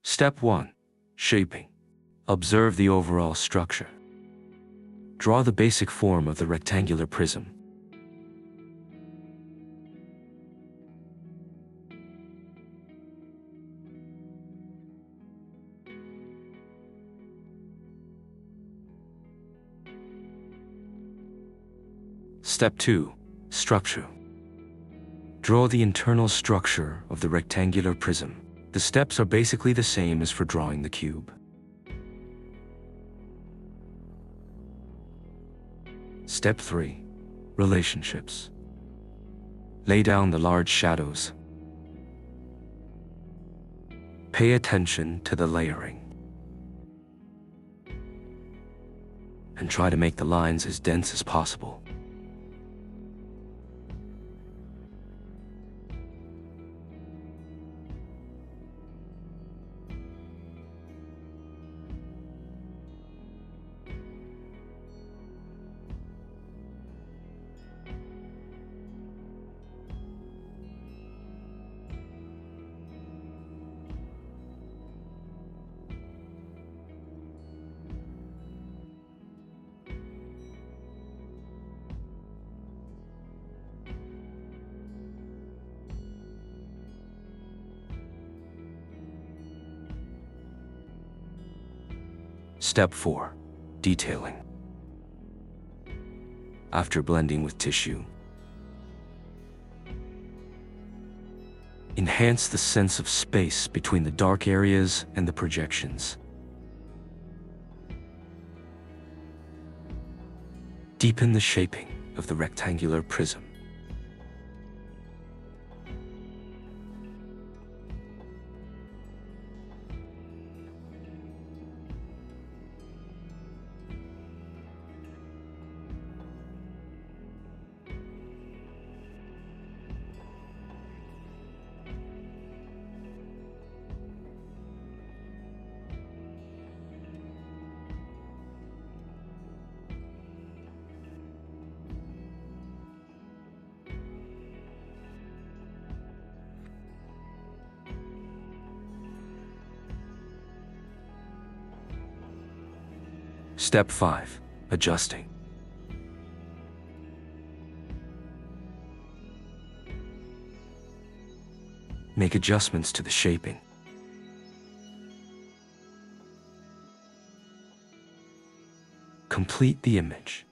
Step 1. Shaping. Observe the overall structure. Draw the basic form of the rectangular prism. Step 2. Structure. Draw the internal structure of the rectangular prism. The steps are basically the same as for drawing the cube. Step 3. Relationships. Lay down the large shadows. Pay attention to the layering. And try to make the lines as dense as possible. Step 4. Detailing. After blending with tissue, enhance the sense of space between the dark areas and the projections. Deepen the shaping of the rectangular prism. Step 5. Adjusting. Make adjustments to the shaping. Complete the image.